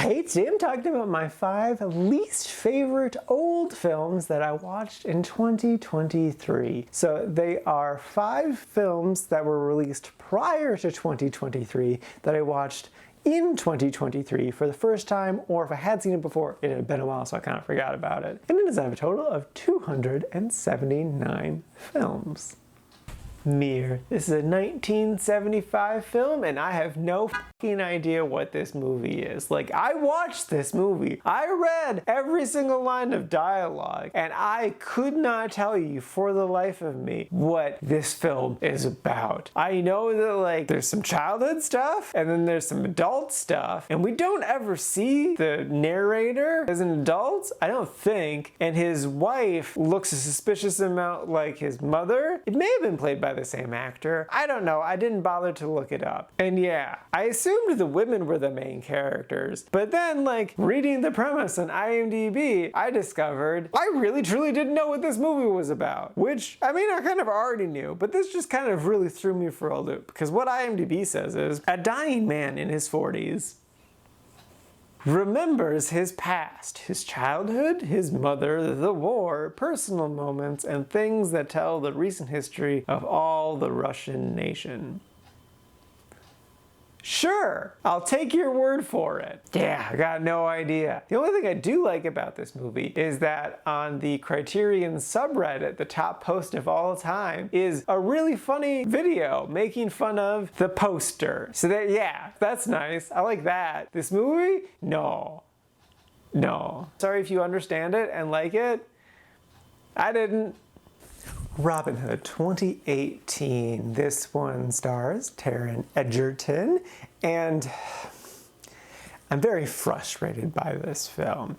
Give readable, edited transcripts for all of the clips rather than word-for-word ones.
Hey, today I'm talking about my 5 least favorite old films that I watched in 2023. So they are 5 films that were released prior to 2023 that I watched in 2023 for the first time, or if I had seen it before, it had been a while, so I kind of forgot about it. And it is a total of 279 films. Mir. This is a 1975 film, and I have no fucking idea what this movie is. Like, I watched this movie. I read every single line of dialogue, and I could not tell you for the life of me what this film is about. I know that, like, there's some childhood stuff, and then there's some adult stuff, and we don't ever see the narrator as an adult, I don't think, and his wife looks a suspicious amount like his mother. It may have been played by the same actor. I don't know. I didn't bother to look it up. And yeah, I assumed the women were the main characters. But then, like, reading the premise on IMDb, I discovered I really truly didn't know what this movie was about. Which, I mean, I kind of already knew, but this just kind of really threw me for a loop. Because what IMDb says is, a dying man in his 40s remembers his past, his childhood, his mother, the war, personal moments, and things that tell the recent history of all the Russian nation. Sure, I'll take your word for it. Yeah, I got no idea. The only thing I do like about this movie is that on the Criterion subreddit, the top post of all time is a really funny video making fun of the poster. So that, yeah, that's nice. I like that. This movie? No. No. Sorry if you understand it and like it. I didn't. Robin Hood 2018. This one stars Taron Egerton, and I'm very frustrated by this film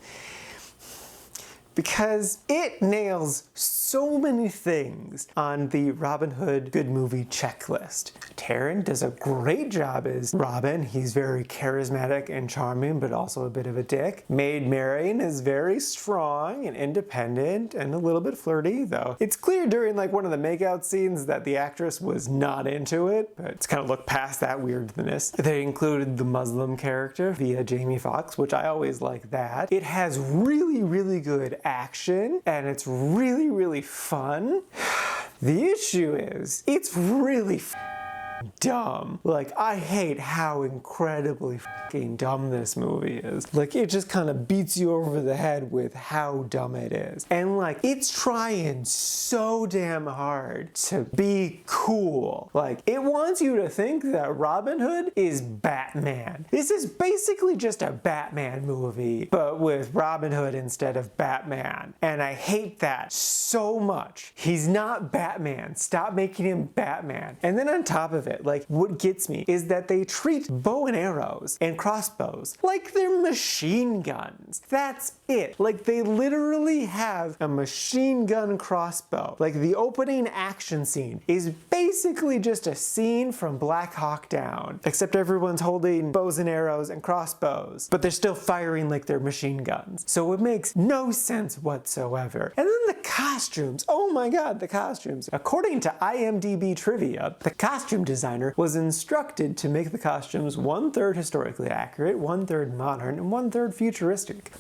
because it nails so many things on the Robin Hood good movie checklist. Taron does a great job as Robin. He's very charismatic and charming, but also a bit of a dick. Maid Marian is very strong and independent and a little bit flirty, though it's clear during like one of the makeout scenes that the actress was not into it, but it's kind of looked past that weirdness. They included the Muslim character via Jamie Foxx, which I always like that. It has really, really good action, and it's really, really fun. The issue is, it's really dumb. Like, I hate how incredibly fucking dumb this movie is. Like, it just kind of beats you over the head with how dumb it is. And like, it's trying so damn hard to be cool. Like, it wants you to think that Robin Hood is Batman. This is basically just a Batman movie, but with Robin Hood instead of Batman. And I hate that so much. He's not Batman. Stop making him Batman. And then on top of it, like, what gets me is that they treat bow and arrows and crossbows like they're machine guns. That's it. Like, they literally have a machine gun crossbow. Like, the opening action scene is basically just a scene from Black Hawk Down, except everyone's holding bows and arrows and crossbows, but they're still firing like they're machine guns. So it makes no sense whatsoever. And then the costumes. Oh my god, the costumes. According to IMDb trivia, the costume designer was instructed to make the costumes 1/3 historically accurate, 1/3 modern, and 1/3 futuristic.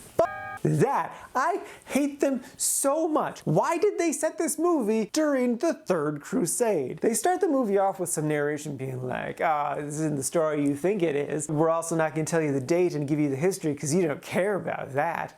That. I hate them so much. Why did they set this movie during the Third Crusade? They start the movie off with some narration being like, this isn't the story you think it is. We're also not going to tell you the date and give you the history because you don't care about that.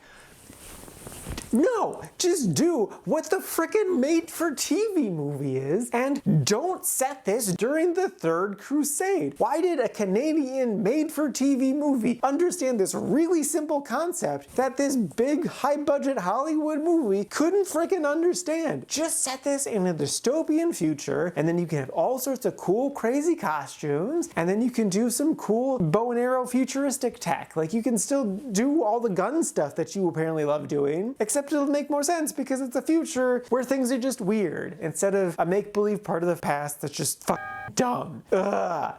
No, just do what the frickin' made-for-TV movie is and don't set this during the Third Crusade. Why did a Canadian made-for-TV movie understand this really simple concept that this big high-budget Hollywood movie couldn't frickin' understand? Just set this in a dystopian future, and then you can have all sorts of cool, crazy costumes, and then you can do some cool bow and arrow futuristic tech. Like, you can still do all the gun stuff that you apparently love doing, except it'll make more sense because it's a future where things are just weird instead of a make-believe part of the past that's just fucking dumb. Ugh.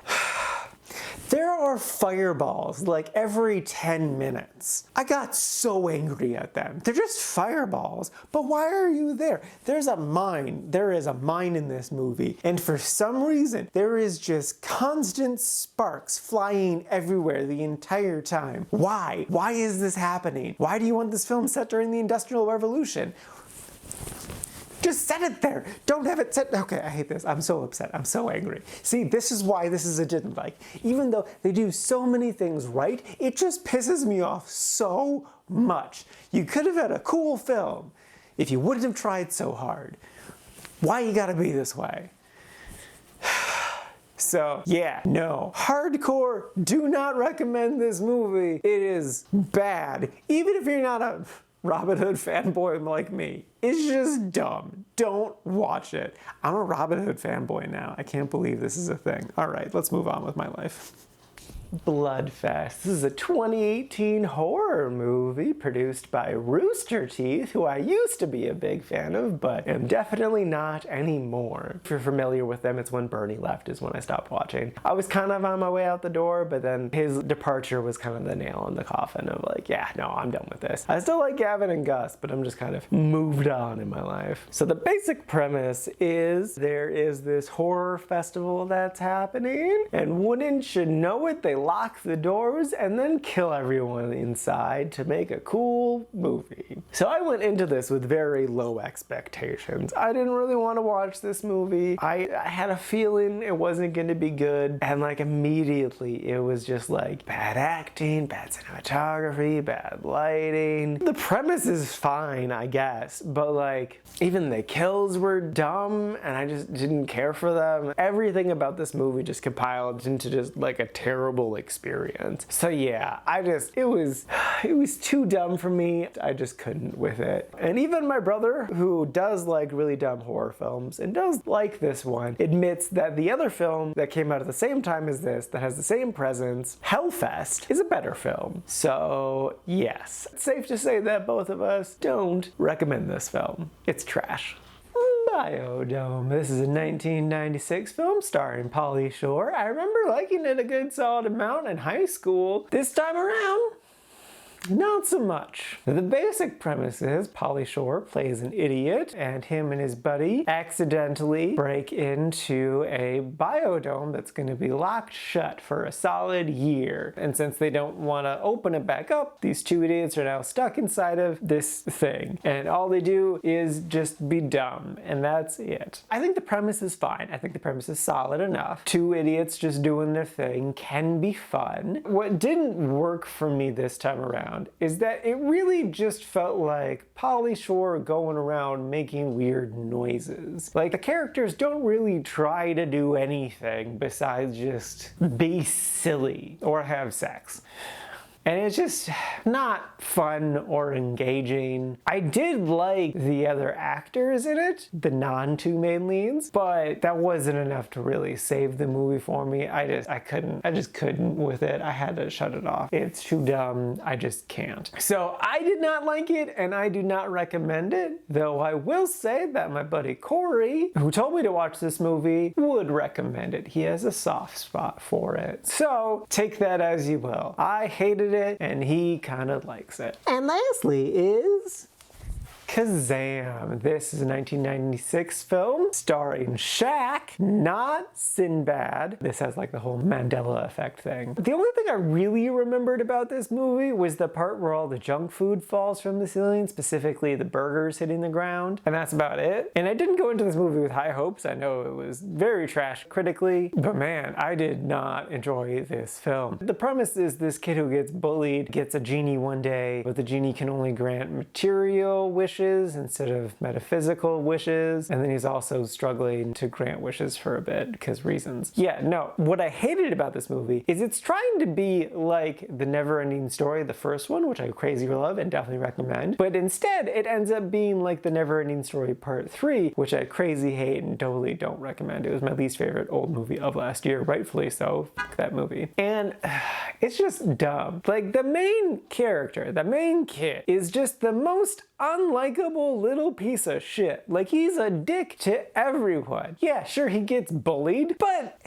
There are fireballs like every 10 minutes. I got so angry at them. They're just fireballs, but why are you there? There's a mine. There is a mine in this movie, and for some reason, there is just constant sparks flying everywhere the entire time. Why? Why is this happening? Why do you want this film set during the Industrial Revolution? Just set it there. Don't have it set. Okay, I hate this. I'm so upset. I'm so angry. See, this is why this is a didn't like. Even though they do so many things right, it just pisses me off so much. You could have had a cool film if you wouldn't have tried so hard. Why you gotta be this way? So, yeah, no. Hardcore, do not recommend this movie. It is bad. Even if you're not a Robin Hood fanboy like me. It's just dumb. Don't watch it. I'm a Robin Hood fanboy now. I can't believe this is a thing. All right, let's move on with my life. Bloodfest. This is a 2018 horror movie produced by Rooster Teeth, who I used to be a big fan of, but am definitely not anymore. If you're familiar with them, it's when Bernie left is when I stopped watching. I was kind of on my way out the door, but then his departure was kind of the nail in the coffin of like, yeah, no, I'm done with this. I still like Gavin and Gus, but I'm just kind of moved on in my life. So the basic premise is there is this horror festival that's happening, and wouldn't you know it, they lock the doors and then kill everyone inside to make a cool movie. So I went into this with very low expectations. I didn't really want to watch this movie. I had a feeling it wasn't going to be good, and like immediately it was just like bad acting, bad cinematography, bad lighting. The premise is fine, I guess, but like even the kills were dumb and I just didn't care for them. Everything about this movie just compiled into just like a terrible experience. So yeah, it was too dumb for me. I just couldn't with it. And even my brother, who does like really dumb horror films and does like this one, admits that the other film that came out at the same time as this, that has the same presence, Hellfest, is a better film. So yes, it's safe to say that both of us don't recommend this film. It's trash. Biodome. This is a 1996 film starring Pauly Shore. I remember liking it a good solid amount in high school. This time around, not so much. The basic premise is Pauly Shore plays an idiot, and him and his buddy accidentally break into a biodome that's going to be locked shut for a solid year. And since they don't want to open it back up, these two idiots are now stuck inside of this thing. And all they do is just be dumb, and that's it. I think the premise is fine. I think the premise is solid enough. Two idiots just doing their thing can be fun. What didn't work for me this time around is that it really just felt like Pauly Shore going around making weird noises. Like, the characters don't really try to do anything besides just be silly or have sex. And it's just not fun or engaging. I did like the other actors in it, the non-two main leads, but that wasn't enough to really save the movie for me. I just couldn't with it. I had to shut it off. It's too dumb. I just can't. So I did not like it, and I do not recommend it, though I will say that my buddy Corey, who told me to watch this movie, would recommend it. He has a soft spot for it. So take that as you will. I hated it, and he kind of likes it. And lastly is Kazaam. This is a 1996 film starring Shaq, not Sinbad. This has like the whole Mandela effect thing. The only thing I really remembered about this movie was the part where all the junk food falls from the ceiling, specifically the burgers hitting the ground, and that's about it. And I didn't go into this movie with high hopes. I know it was very trash critically, but man, I did not enjoy this film. The premise is this kid who gets bullied gets a genie one day, but the genie can only grant material wishes instead of metaphysical wishes, and then he's also struggling to grant wishes for a bit because reasons. Yeah, no, what I hated about this movie is it's trying to be like The Never-Ending Story, the first one, which I crazy love and definitely recommend, but instead it ends up being like The Never-Ending Story Part 3, which I crazy hate and totally don't recommend. It was my least favorite old movie of last year, rightfully so. Fuck that movie. And it's just dumb. Like, the main character, the main kid, is just the most unlikely unlikable little piece of shit. Like, he's a dick to everyone. Yeah, sure, he gets bullied, but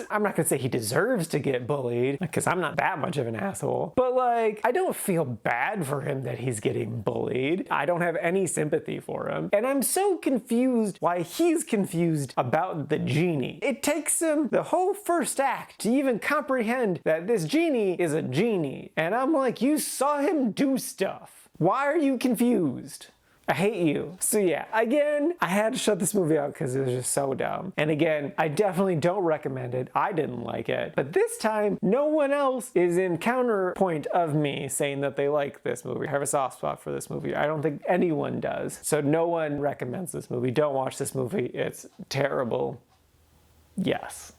I'm not gonna say he deserves to get bullied, because I'm not that much of an asshole. But like, I don't feel bad for him that he's getting bullied. I don't have any sympathy for him. And I'm so confused why he's confused about the genie. It takes him the whole first act to even comprehend that this genie is a genie. And I'm like, you saw him do stuff. Why are you confused? I hate you. So yeah, again, I had to shut this movie out because it was just so dumb. And again, I definitely don't recommend it. I didn't like it. But this time, no one else is in counterpoint of me saying that they like this movie. I have a soft spot for this movie. I don't think anyone does. So no one recommends this movie. Don't watch this movie. It's terrible. Yes.